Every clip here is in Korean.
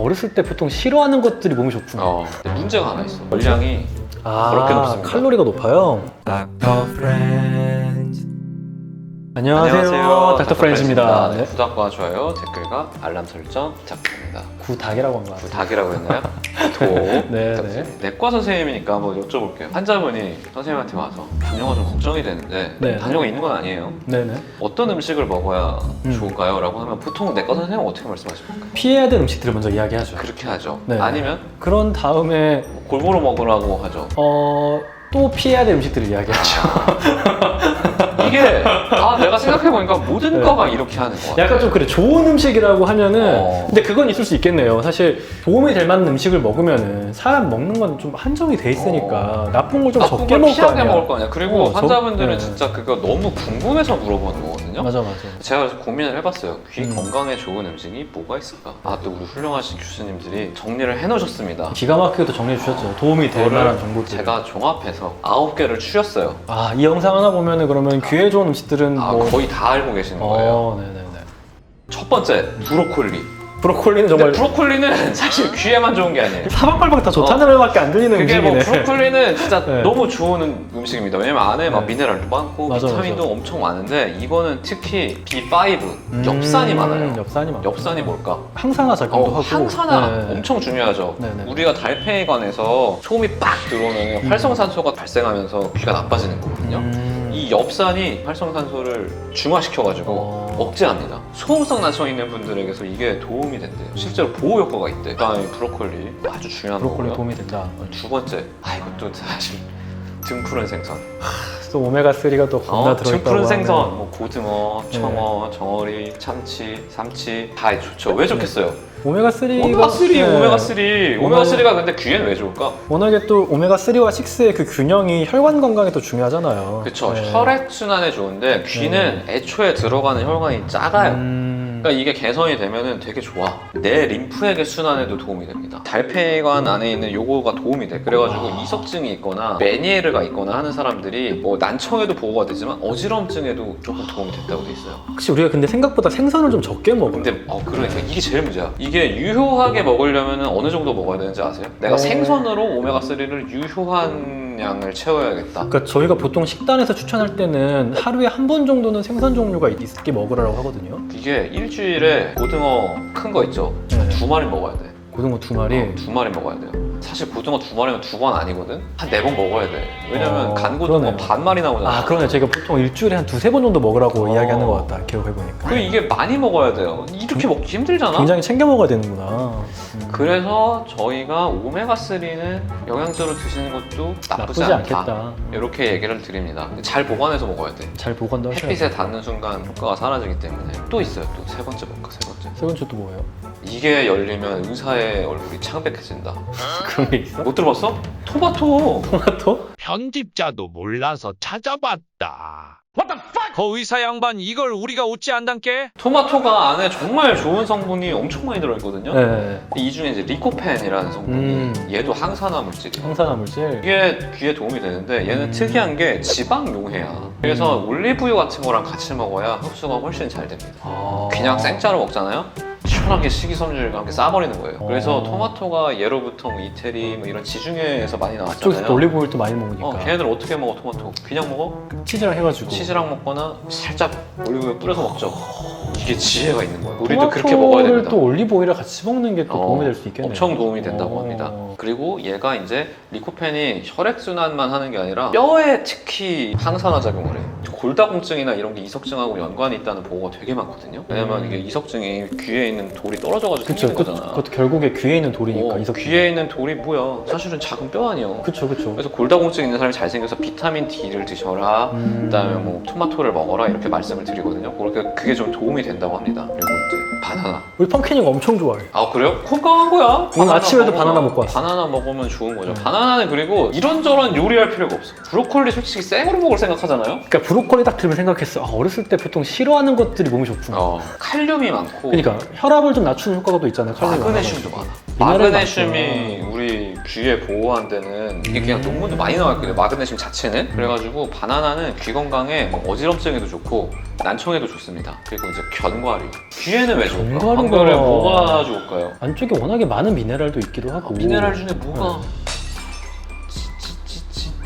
어렸을 때 보통 싫어하는 것들이 몸에 좋구나. 근데 문제가 하나 있어. 열량이 그렇게 높습니다. 칼로리가 높아요. 안녕하세요. 닥터 프렌즈입니다. 네. 구독과 좋아요, 댓글과 알람 설정 부탁드립니다. 구닥이라고 한 거 같아요. 구닥이라고 했나요? 도 네, 부탁드립니다. 내과 선생님이니까 한번 여쭤볼게요. 환자분이 선생님한테 와서 당뇨가 좀 걱정이 되는데 네. 당뇨가 있는 건 아니에요. 네네. 어떤 음식을 먹어야 좋을까요? 라고 하면 보통 내과 선생님은 어떻게 말씀하십니까? 피해야 될 음식들을 먼저 이야기하죠. 그렇게 하죠. 네. 아니면 그런 다음에 골고루 먹으라고 하죠. 또 피해야 될 음식들을 이야기하죠. 이게 내가 생각해보니까 모든 과가 이렇게 하는 것 같아요. 약간 좀 그래, 좋은 음식이라고 하면은 근데 그건 있을 수 있겠네요. 사실 도움이 될 만한 음식을 먹으면은 사람 먹는 건 좀 한정이 돼 있으니까 나쁜 걸 좀 적게 먹을 거 피하게 아니야. 먹을 거 아니야. 그리고 환자분들은 네. 진짜 그거 너무 궁금해서 물어보는 거거든요. 맞아. 제가 그래서 고민을 해봤어요. 귀 건강에 좋은 음식이 뭐가 있을까? 또 우리 훌륭하신 교수님들이 정리를 해놓으셨습니다. 기가 막히게도 정리해 주셨죠. 도움이 될 만한 정보들. 제가 종합해서 9개를 추렸어요. 이 영상 하나 보면은 그러면 귀에 좋은 음식들은 거의 다 알고 계시는 거예요. 네네네. 첫 번째, 브로콜리. 브로콜리는 정말 근데 브로콜리는 사실 귀에만 좋은 게 아니에요. 사방팔방 다 좋다는 말밖에 안 들리는 그게 음식이네. 브로콜리는 진짜 네. 너무 좋은 음식입니다. 왜냐면 안에 막 네. 미네랄도 많고 맞아, 비타민도 맞아. 엄청 많은데 이거는 특히 B5 엽산이 많아요. 엽산이 많아. 엽산이 뭘까? 항산화 작용도 하고. 항산화 네. 엄청 중요하죠. 네네. 우리가 달팽이관에서 소음이 빡 들어오면 활성산소가 발생하면서 귀가 나빠지는 거거든요. 이 엽산이 활성산소를 중화시켜가지고 억제합니다. 소음성 난청 있는 분들에게서 이게 도움이 된대요. 실제로 보호 효과가 있대. 그다음에 브로콜리 아주 중요한 브로콜리 거고요. 도움이 된다. 두 번째, 이것도 사실 등푸른 생선. 또 오메가3가 또 겁나 들어있다고 등푸른 하네. 생선, 뭐 고등어, 청어, 정어리, 참치, 삼치 다 좋죠. 왜 좋겠어요? 오메가3가 오메가3가 근데 귀에는 왜 좋을까? 워낙에 또 오메가3와 6의 그 균형이 혈관 건강에 또 중요하잖아요. 그렇죠. 혈액 순환에 좋은데 귀는 애초에 들어가는 혈관이 작아요. 그러니까 이게 개선이 되면은 되게 좋아. 내 림프액의 순환에도 도움이 됩니다. 달팽이관 안에 있는 요거가 도움이 돼. 그래가지고 이석증이 있거나 메니에르가 있거나 하는 사람들이 뭐 난청에도 보호가 되지만 어지럼증에도 조금 도움이 된다고 돼 있어요. 혹시 우리가 근데 생각보다 생선을 좀 적게 먹어요. 근데 그러니까 이게 제일 문제야. 이게 유효하게 먹으려면 어느 정도 먹어야 되는지 아세요? 내가 생선으로 오메가3를 유효한 양을 채워야겠다. 그러니까 저희가 보통 식단에서 추천할 때는 하루에 한 번 정도는 생선 종류가 있게 먹으라고 하거든요. 이게 일주일에 고등어 큰 거 있죠? 네. 2마리 먹어야 돼. 고등어 2마리. 2마리 먹어야 돼요. 사실 고등어 2마리면 2번 아니거든? 한 4번 먹어야 돼. 왜냐면 간고등어 그러네요. 반마리 나오잖아. 그러네. 저희가 보통 일주일에 한 2-3번 정도 먹으라고 이야기하는 것 같다. 기억해보니까. 그리고 이게 많이 먹어야 돼요. 이렇게 먹기 힘들잖아? 굉장히 챙겨 먹어야 되는구나. 그래서 저희가 오메가3는 영양제로 드시는 것도 나쁘지 않겠다. 이렇게 얘기를 드립니다. 잘 보관해서 먹어야 돼. 잘 보관도 하셔야 햇빛에 닿는 순간 효과가 사라지기 때문에. 또 있어요. 또 세 번째 볼까? 세 번째. 세 번째 또 뭐예요? 이게 열리면 의사의 얼굴이 창백해진다. 그런 게 있어? 못 들어봤어? 토마토. 토마토? 편집자도 몰라서 찾아봤다. 그 의사 양반 이걸 우리가 웃지 않단께? 토마토가 안에 정말 좋은 성분이 엄청 많이 들어있거든요. 네. 이 중에 이제 리코펜이라는 성분이 얘도 항산화 물질이에요. 항산화 물질. 이게 귀에 도움이 되는데 얘는 특이한 게 지방 용해야. 그래서 올리브유 같은 거랑 같이 먹어야 흡수가 훨씬 잘 됩니다. 그냥 생짜로 먹잖아요? 시원하게 식이섬유질과 함께 싸버리는 거예요. 그래서 토마토가 예로부터 뭐 이태리 뭐 이런 지중해에서 많이 쪽에서 나왔잖아요. 또 올리브오일 또 많이 먹으니까. 걔네들 어떻게 먹어 토마토? 그냥 먹어? 치즈랑 해가지고. 치즈랑 먹거나 살짝 올리브유 뿌려서 먹죠. 이게 지혜가 있는 거예요. 우리도 그렇게 먹어야 됩니다. 또 올리브오일을 같이 먹는 게 또 도움이 될 수 있겠네요. 엄청 도움이 된다고 합니다. 그리고 얘가 이제 리코펜이 혈액순환만 하는 게 아니라 뼈에 특히 항산화 작용을 해요. 골다공증이나 이런 게 이석증하고 연관이 있다는 보고가 되게 많거든요. 왜냐면 이게 이석증이 귀에 있는 돌이 떨어져가지고 그쵸. 생기는 거잖아. 그것도 결국에 귀에 있는 돌이니까. 이석 귀에 있는 돌이 뭐야? 사실은 작은 뼈 아니에요. 그쵸. 그래서 골다공증 있는 사람이 잘생겨서 비타민 D를 드셔라, 그다음에 뭐 토마토를 먹어라 이렇게 말씀을 드리거든요. 그게 좀 도움이 된다고 합니다. 그리고 이제 바나나. 우리 펑키니가 엄청 좋아해. 그래요? 건강한 거야. 오늘 아침에도 바나나 먹고 왔어. 바나나 먹으면 좋은 거죠. 바나나는 그리고 이런저런 요리할 필요가 없어. 브로콜리 솔직히 생으로 먹을 생각하잖아요. 그러니까 브로콜리 딱 들으면 생각했어. 어렸을 때 보통 싫어하는 것들이 몸에 좋구나. 칼륨이 많고 그러니까 혈압을 좀 낮추는 효과가 또 있잖아요. 칼륨이 마그네슘도 많아가지고. 많아. 마그네슘이 우리 귀에 보호한 데는 이게 그냥 논문도 많이 나왔거든요. 마그네슘 자체는. 그래가지고 바나나는 귀 건강에 뭐 어지럼증에도 좋고 난청에도 좋습니다. 그리고 이제 견과류. 귀에는 왜 좋을까? 견과류가- 견과류에 뭐가 좋을까요? 안쪽에 워낙에 많은 미네랄도 있기도 하고. 미네랄 중에 뭐가?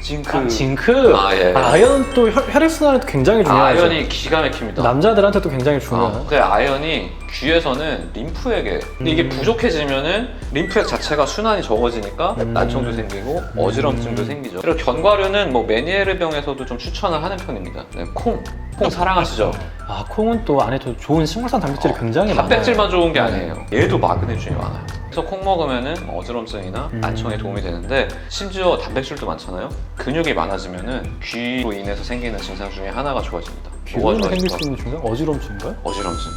징크. 징크. 예. 아연 또 혈액순환에도 굉장히 중요하죠. 아연이 기가 막힙니다. 남자들한테도 굉장히 중요한. 근데 아연이 귀에서는 림프액에 근데 이게 부족해지면은 림프액 자체가 순환이 적어지니까 난청도 생기고 어지럼증도 생기죠. 그리고 견과류는 뭐 메니에르병에서도 좀 추천을 하는 편입니다. 네, 콩 사랑하시죠? 아, 콩은 또 안에 또 좋은 식물성 단백질이 굉장히 많아요. 단백질만 좋은 게 아니에요. 얘도 마그네슘이 많아요. 그래서 콩 먹으면은 어지럼증이나 난청에 도움이 되는데 심지어 단백질도 많잖아요. 근육이 많아지면은 귀로 인해서 생기는 증상 중에 하나가 좋아집니다. 뭐가 귀로 생길 수 좋아질까? 있는 증상? 어지럼증인가요? 어지럼증.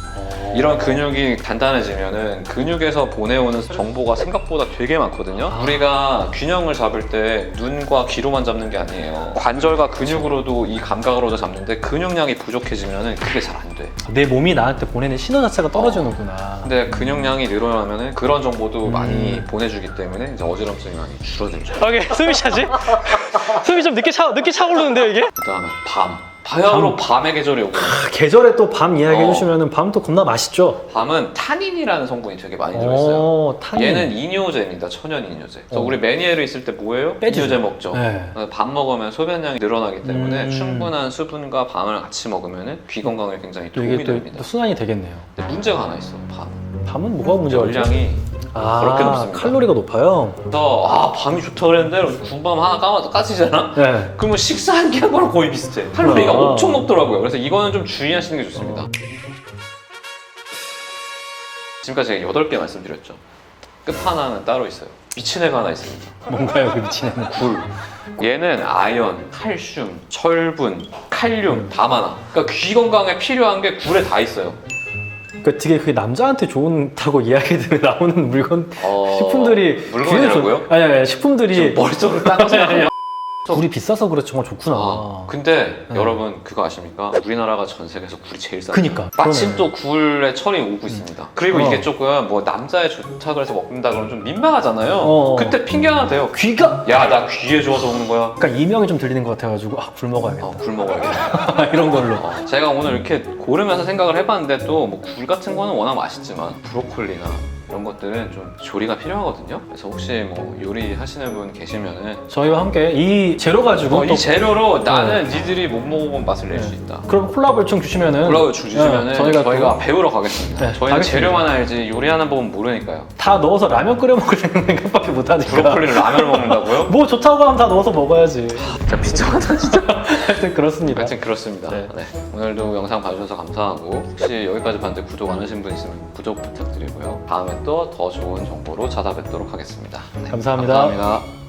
이런 근육이 단단해지면은 근육에서 보내오는 정보가 생각보다 되게 많거든요. 우리가 균형을 잡을 때 눈과 귀로만 잡는 게 아니에요. 관절과 근육으로도 이 감각으로도 잡는데 근육량이 부족해지면은 그게 잘 안 돼. 내 몸이 나한테 보내는 신호 자체가 떨어지는구나. 근데 근육량이 늘어나면은 그런 정보도 많이 보내주기 때문에 이제 어지럼증이 많이 줄어들죠. 아, 이게 숨이 차지? 숨이 좀 늦게 차오르는데요, 이게? 그다음에 밤. 바야흐로 밤의 계절이 오거든요. 계절에 또 밤 이야기해 어. 주시면 밤 또 겁나 맛있죠? 밤은 타닌이라는 성분이 되게 많이 들어있어요. 타닌. 얘는 이뇨제입니다. 천연 이뇨제. 그래서 우리 메니에르 있을 때 뭐예요? 빼주죠. 이뇨제 먹죠. 네. 밥 먹으면 소변량이 늘어나기 때문에 음. 충분한 수분과 밤을 같이 먹으면 귀 건강에 굉장히 또 도움이 이게 또 됩니다. 순환이 되겠네요. 근데 문제가 하나 있어. 밤. 밤은 뭐가 문제가 있죠? 열량이 그렇게 높습니다. 칼로리가 높아요. 그래서 밤이 좋다 그랬는데 군밤 하나 까지잖아? 네. 그러면 식사 한 끼 한 거랑 거의 비슷해. 칼로리가 아. 엄청 높더라고요. 그래서 이거는 좀 주의하시는 게 좋습니다. 지금까지 제가 8개 말씀드렸죠. 끝판왕은 따로 있어요. 미친 애가 하나 있습니다. 뭔가요, 그 미친 애는? 굴. 얘는 아연, 칼슘, 철분, 칼륨 다 많아. 그러니까 귀 건강에 필요한 게 굴에 다 있어요. 그러니까 되게 그게 남자한테 좋다고 이야기 들으면 나오는 물건, 식품들이. 물건이라고요? 아니, 식품들이. 머릿속으로 딴거 생각해요. 굴이 비싸서 그렇지 정말 좋구나. 근데 네. 여러분 그거 아십니까? 우리나라가 전 세계에서 굴이 제일 싸요. 그니까. 마침 그러네. 또 굴의 철이 오고 있습니다. 그리고 이게 조금 뭐 남자에 좋다 그래서 먹는다 그러면 좀 민망하잖아요. 그때 핑계 하나 대요. 귀가. 야, 나 귀에 좋아서 먹는 거야. 그러니까 이명이 좀 들리는 것 같아가지고, 굴 먹어야겠다. 굴 먹어야겠다. 이런 걸로. 제가 오늘 이렇게 고르면서 생각을 해봤는데 또 뭐 굴 같은 거는 워낙 맛있지만 브로콜리나 이런 것들은 좀 조리가 필요하거든요. 그래서 혹시 뭐 요리 하시는 분 계시면은 저희와 함께 이 재료 가지고 또 이 재료로 나는 니들이 못 먹어본 맛을 낼 수 있다. 그럼 콜라보 요청 주시면은 콜라보 주시면은 저희가 저희가 배우러 가겠습니다. 네, 저희는 가겠습니다. 재료만 알지 요리하는 법은 모르니까요. 다 넣어서 라면 끓여 먹을 생각밖에 못 하니까. 브로콜리를 라면을 먹는다고요? 뭐 좋다고 하면 다 넣어서 먹어야지. 진짜 비참하다 진짜. 하여튼 그렇습니다. 하여튼 그렇습니다. 네. 네. 오늘도 영상 봐주셔서 감사하고 혹시 여기까지 봤는데 구독 안 하신 분 있으면 구독 부탁드리고요. 다음에 또 더 좋은 정보로 찾아뵙도록 하겠습니다. 네, 감사합니다. 감사합니다.